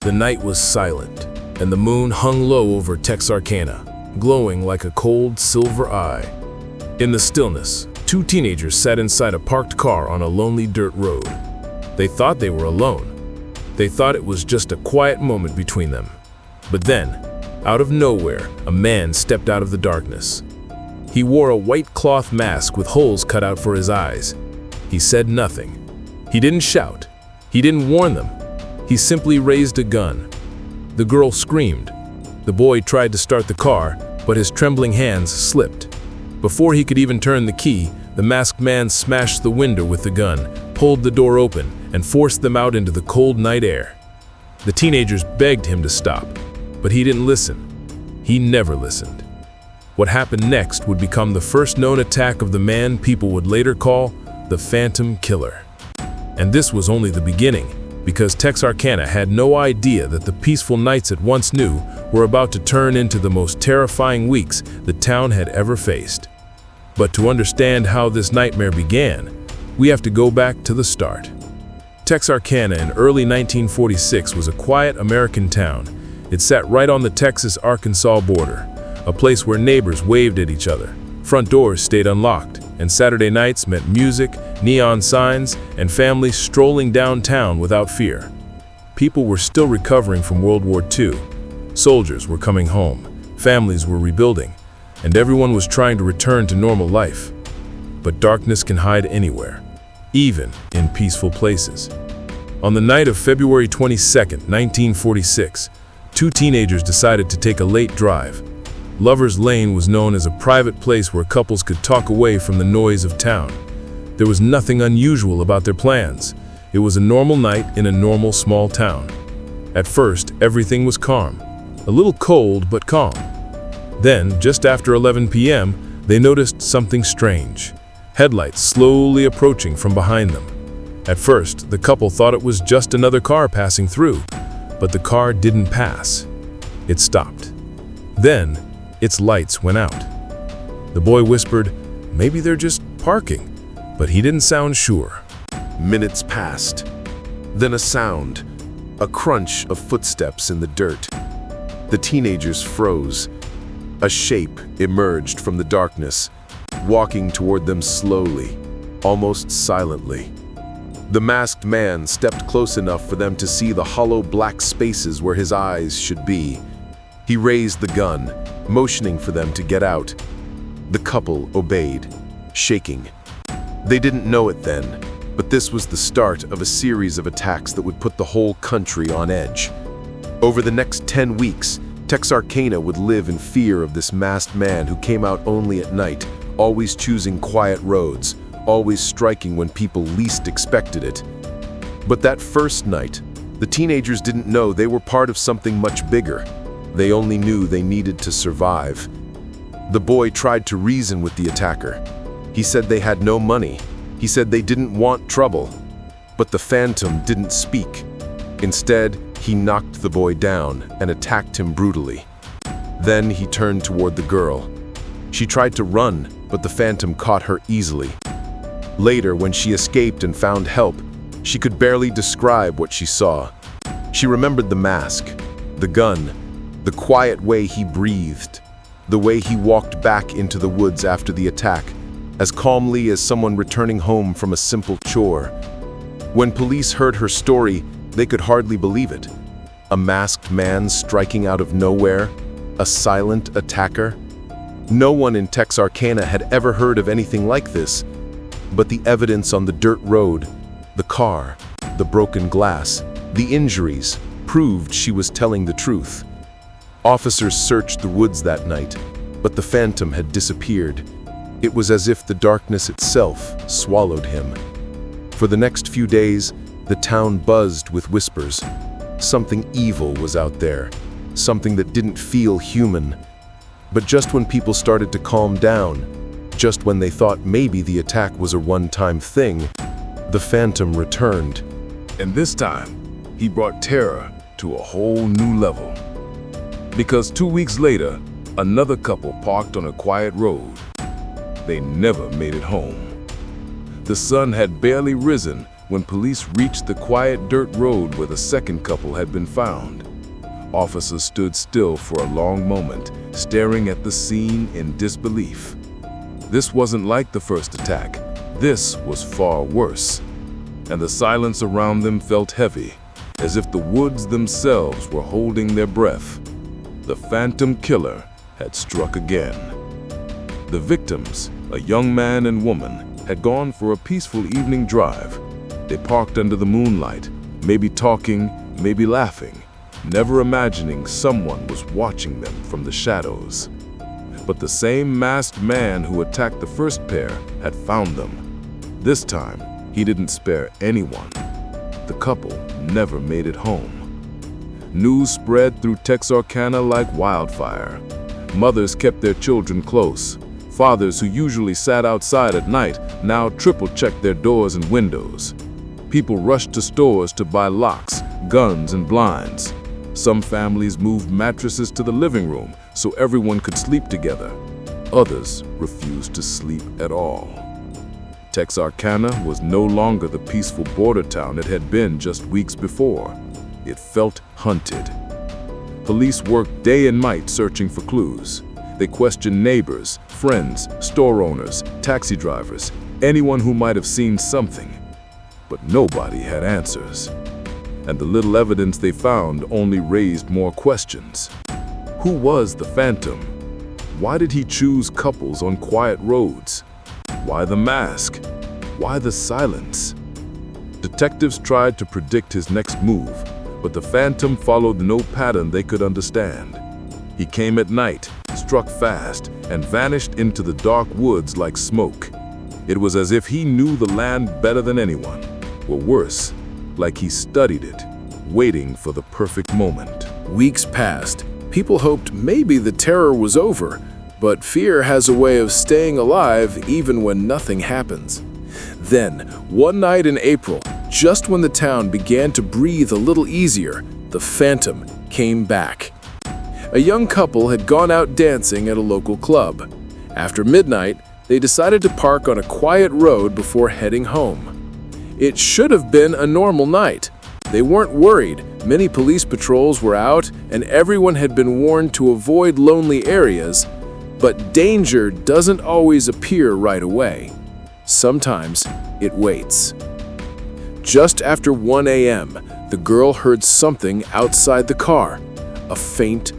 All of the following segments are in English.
The night was silent, and the moon hung low over Texarkana, glowing like a cold silver eye. In the stillness, two teenagers sat inside a parked car on a lonely dirt road. They thought they were alone. They thought it was just a quiet moment between them. But then, out of nowhere, a man stepped out of the darkness. He wore a white cloth mask with holes cut out for his eyes. He said nothing. He didn't shout. He didn't warn them. He simply raised a gun. The girl screamed. The boy tried to start the car, but his trembling hands slipped. Before he could even turn the key, the masked man smashed the window with the gun, pulled the door open, and forced them out into the cold night air. The teenagers begged him to stop, but he didn't listen. He never listened. What happened next would become the first known attack of the man people would later call the Phantom Killer. And this was only the beginning, because Texarkana had no idea that the peaceful nights it once knew were about to turn into the most terrifying weeks the town had ever faced. But to understand how this nightmare began, we have to go back to the start. Texarkana in early 1946 was a quiet American town. It sat right on the Texas-Arkansas border, a place where neighbors waved at each other, front doors stayed unlocked, and Saturday nights meant music, neon signs, and families strolling downtown without fear. People were still recovering from World War II. Soldiers were coming home, families were rebuilding, and everyone was trying to return to normal life. But darkness can hide anywhere, even in peaceful places. On the night of February 22, 1946, two teenagers decided to take a late drive. Lover's Lane was known as a private place where couples could talk away from the noise of town. There was nothing unusual about their plans. It was a normal night in a normal small town. At first, everything was calm. A little cold, but calm. Then, just after 11 p.m., they noticed something strange. Headlights slowly approaching from behind them. At first, the couple thought it was just another car passing through, but the car didn't pass. It stopped. Then, its lights went out. The boy whispered, "Maybe they're just parking," but he didn't sound sure. Minutes passed. Then a sound, a crunch of footsteps in the dirt. The teenagers froze. A shape emerged from the darkness, walking toward them slowly, almost silently. The masked man stepped close enough for them to see the hollow black spaces where his eyes should be. He raised the gun, motioning for them to get out. The couple obeyed, shaking. They didn't know it then, but this was the start of a series of attacks that would put the whole country on edge. Over the next 10 weeks, Texarkana would live in fear of this masked man who came out only at night, always choosing quiet roads, always striking when people least expected it. But that first night, the teenagers didn't know they were part of something much bigger. They only knew they needed to survive. The boy tried to reason with the attacker. He said they had no money. He said they didn't want trouble. But the Phantom didn't speak. Instead, he knocked the boy down and attacked him brutally. Then he turned toward the girl. She tried to run, but the Phantom caught her easily. Later, when she escaped and found help, she could barely describe what she saw. She remembered the mask, the gun, the quiet way he breathed, the way he walked back into the woods after the attack, as calmly as someone returning home from a simple chore. When police heard her story, they could hardly believe it. A masked man striking out of nowhere, a silent attacker. No one in Texarkana had ever heard of anything like this, but the evidence on the dirt road, the car, the broken glass, the injuries, proved she was telling the truth. Officers searched the woods that night, but the Phantom had disappeared. It was as if the darkness itself swallowed him. For the next few days, the town buzzed with whispers. Something evil was out there, something that didn't feel human. But just when people started to calm down, just when they thought maybe the attack was a one-time thing, the Phantom returned. And this time, he brought terror to a whole new level. Because 2 weeks later, another couple parked on a quiet road. They never made it home. The sun had barely risen when police reached the quiet dirt road where the second couple had been found. Officers stood still for a long moment, staring at the scene in disbelief. This wasn't like the first attack. This was far worse. And the silence around them felt heavy, as if the woods themselves were holding their breath. The phantom killer had struck again. The victims, a young man and woman, had gone for a peaceful evening drive. They parked under the moonlight, maybe talking, maybe laughing, never imagining someone was watching them from the shadows. But the same masked man who attacked the first pair had found them. This time, he didn't spare anyone. The couple never made it home. News spread through Texarkana like wildfire. Mothers kept their children close. Fathers who usually sat outside at night now triple-checked their doors and windows. People rushed to stores to buy locks, guns, and blinds. Some families moved mattresses to the living room so everyone could sleep together. Others refused to sleep at all. Texarkana was no longer the peaceful border town it had been just weeks before. It felt hunted. Police worked day and night searching for clues. They questioned neighbors, friends, store owners, taxi drivers, anyone who might have seen something. But nobody had answers. And the little evidence they found only raised more questions. Who was the phantom? Why did he choose couples on quiet roads? Why the mask? Why the silence? Detectives tried to predict his next move, but the phantom followed no pattern they could understand. He came at night, struck fast, and vanished into the dark woods like smoke. It was as if he knew the land better than anyone, or worse, like he studied it, waiting for the perfect moment. Weeks passed. People hoped maybe the terror was over, but fear has a way of staying alive even when nothing happens. Then, one night in April, just when the town began to breathe a little easier, the phantom came back. A young couple had gone out dancing at a local club. After midnight, they decided to park on a quiet road before heading home. It should have been a normal night. They weren't worried. Many police patrols were out, and everyone had been warned to avoid lonely areas. But danger doesn't always appear right away. Sometimes it waits. Just after 1 a.m., the girl heard something outside the car, a faint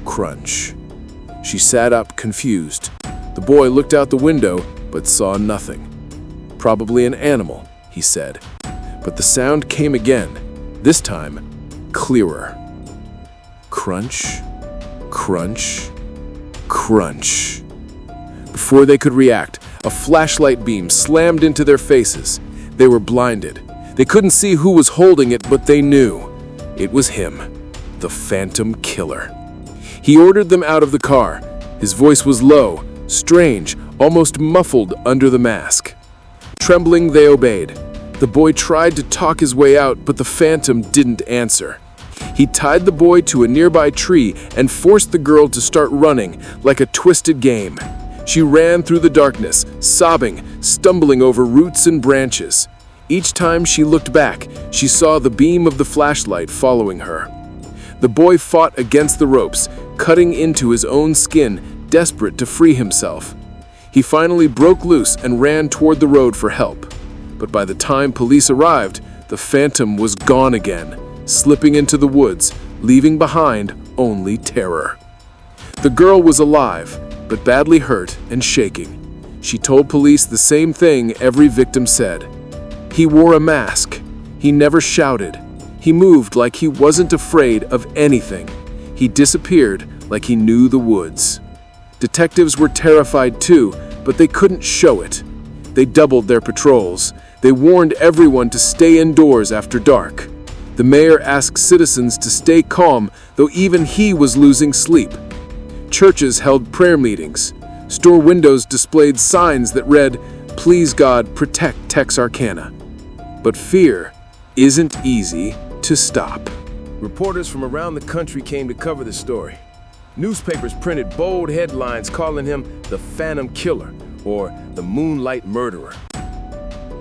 crunch. She sat up, confused. The boy looked out the window, but saw nothing. Probably an animal, he said. But the sound came again, this time clearer. Crunch, crunch, crunch. Before they could react, a flashlight beam slammed into their faces. They were blinded. They couldn't see who was holding it, but they knew. It was him, the phantom killer. He ordered them out of the car. His voice was low, strange, almost muffled under the mask. Trembling, they obeyed. The boy tried to talk his way out, but the phantom didn't answer. He tied the boy to a nearby tree and forced the girl to start running like a twisted game. She ran through the darkness, sobbing, stumbling over roots and branches. Each time she looked back, she saw the beam of the flashlight following her. The boy fought against the ropes, cutting into his own skin, desperate to free himself. He finally broke loose and ran toward the road for help. But by the time police arrived, the phantom was gone again, slipping into the woods, leaving behind only terror. The girl was alive, but badly hurt and shaking. She told police the same thing every victim said. He wore a mask. He never shouted. He moved like he wasn't afraid of anything. He disappeared like he knew the woods. Detectives were terrified too, but they couldn't show it. They doubled their patrols. They warned everyone to stay indoors after dark. The mayor asked citizens to stay calm, though even he was losing sleep. Churches held prayer meetings. Store windows displayed signs that read, "Please God, protect Texarkana." But fear isn't easy to stop. Reporters from around the country came to cover the story. Newspapers printed bold headlines calling him the Phantom Killer or the Moonlight Murderer.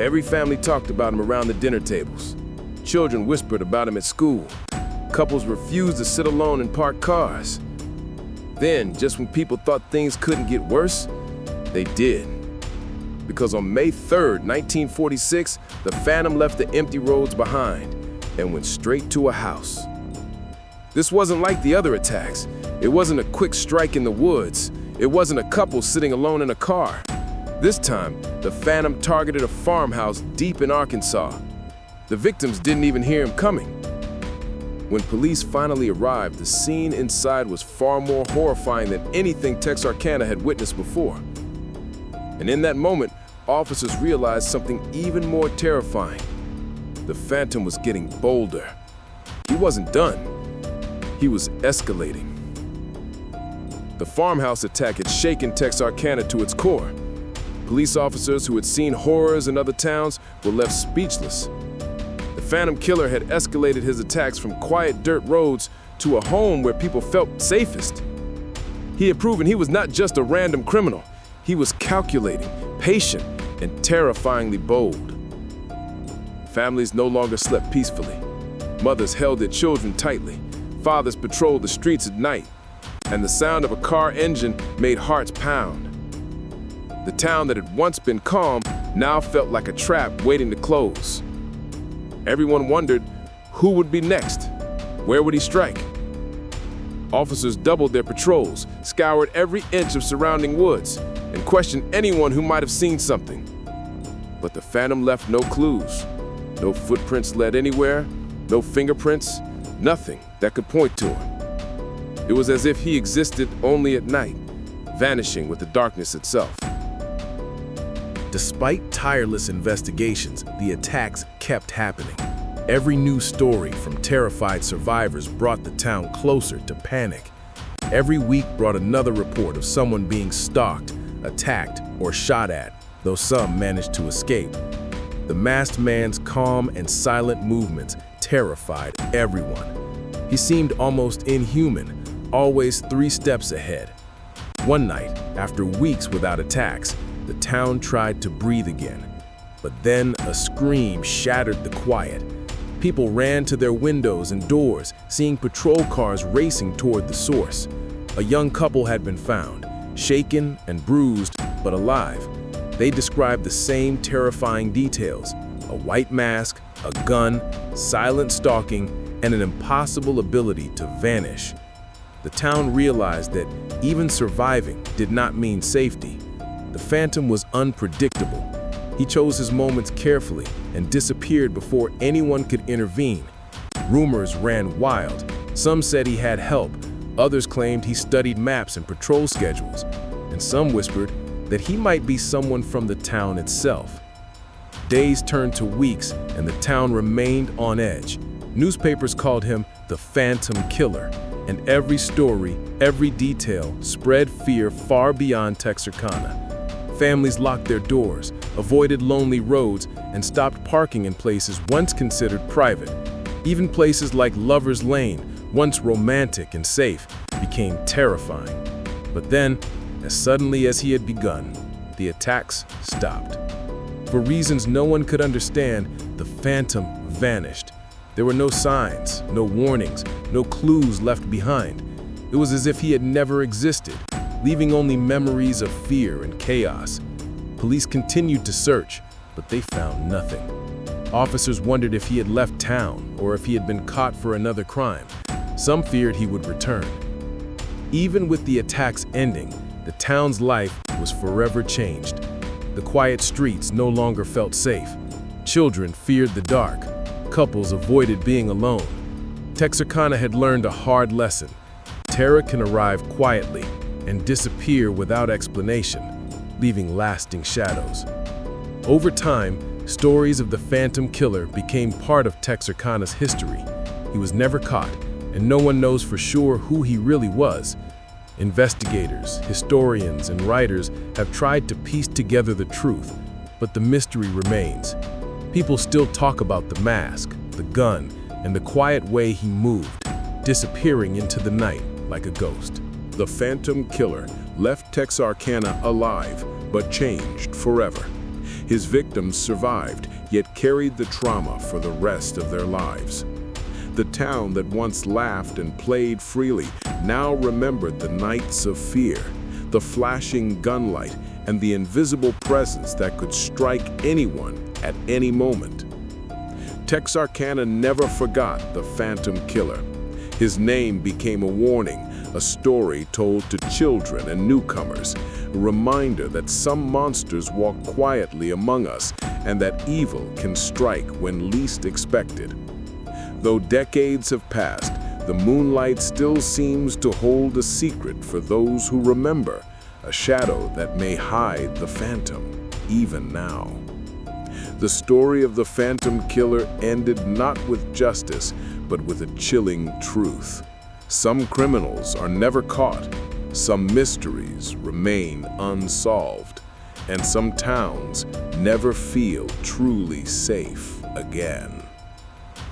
Every family talked about him around the dinner tables. Children whispered about him at school. Couples refused to sit alone in parked cars. Then, just when people thought things couldn't get worse, they did. Because on May 3rd, 1946, the Phantom left the empty roads behind and went straight to a house. This wasn't like the other attacks. It wasn't a quick strike in the woods. It wasn't a couple sitting alone in a car. This time, the Phantom targeted a farmhouse deep in Arkansas. The victims didn't even hear him coming. When police finally arrived, the scene inside was far more horrifying than anything Texarkana had witnessed before. And in that moment, officers realized something even more terrifying. The Phantom was getting bolder. He wasn't done. He was escalating. The farmhouse attack had shaken Texarkana to its core. Police officers who had seen horrors in other towns were left speechless. The Phantom Killer had escalated his attacks from quiet dirt roads to a home where people felt safest. He had proven he was not just a random criminal. He was calculating, patient, and terrifyingly bold. Families no longer slept peacefully. Mothers held their children tightly. Fathers patrolled the streets at night, and the sound of a car engine made hearts pound. The town that had once been calm now felt like a trap waiting to close. Everyone wondered who would be next. Where would he strike? Officers doubled their patrols, scoured every inch of surrounding woods, and questioned anyone who might have seen something. But the Phantom left no clues. No footprints led anywhere, no fingerprints, nothing that could point to him. It was as if he existed only at night, vanishing with the darkness itself. Despite tireless investigations, the attacks kept happening. Every new story from terrified survivors brought the town closer to panic. Every week brought another report of someone being stalked, attacked, or shot at, though some managed to escape. The masked man's calm and silent movements terrified everyone. He seemed almost inhuman, always 3 steps ahead. One night, after weeks without attacks, the town tried to breathe again. But then a scream shattered the quiet. People ran to their windows and doors, seeing patrol cars racing toward the source. A young couple had been found, shaken and bruised, but alive. They described the same terrifying details: a white mask, a gun, silent stalking, and an impossible ability to vanish. The town realized that even surviving did not mean safety. The Phantom was unpredictable. He chose his moments carefully and disappeared before anyone could intervene. Rumors ran wild. Some said he had help. Others claimed he studied maps and patrol schedules. And some whispered that he might be someone from the town itself. Days turned to weeks, and the town remained on edge. Newspapers called him the Phantom Killer, and every story, every detail spread fear far beyond Texarkana. Families locked their doors, avoided lonely roads, and stopped parking in places once considered private. Even places like Lover's Lane, once romantic and safe, became terrifying. But then, as suddenly as he had begun, the attacks stopped. For reasons no one could understand, the Phantom vanished. There were no signs, no warnings, no clues left behind. It was as if he had never existed, leaving only memories of fear and chaos. Police continued to search, but they found nothing. Officers wondered if he had left town or if he had been caught for another crime. Some feared he would return. Even with the attacks ending, the town's life was forever changed. The quiet streets no longer felt safe. Children feared the dark. Couples avoided being alone. Texarkana had learned a hard lesson. Terror can arrive quietly and disappear without explanation, leaving lasting shadows. Over time, stories of the Phantom Killer became part of Texarkana's history. He was never caught, and no one knows for sure who he really was. Investigators, historians, and writers have tried to piece together the truth, but the mystery remains. People still talk about the mask, the gun, and the quiet way he moved, disappearing into the night like a ghost. The Phantom Killer left Texarkana alive, but changed forever. His victims survived, yet carried the trauma for the rest of their lives. The town that once laughed and played freely now remembered the nights of fear, the flashing gunlight, and the invisible presence that could strike anyone at any moment. Texarkana never forgot the Phantom Killer. His name became a warning, a story told to children and newcomers, a reminder that some monsters walk quietly among us and that evil can strike when least expected. Though decades have passed, the moonlight still seems to hold a secret for those who remember, a shadow that may hide the phantom, even now. The story of the Phantom Killer ended not with justice, but with a chilling truth. Some criminals are never caught, some mysteries remain unsolved, and some towns never feel truly safe again.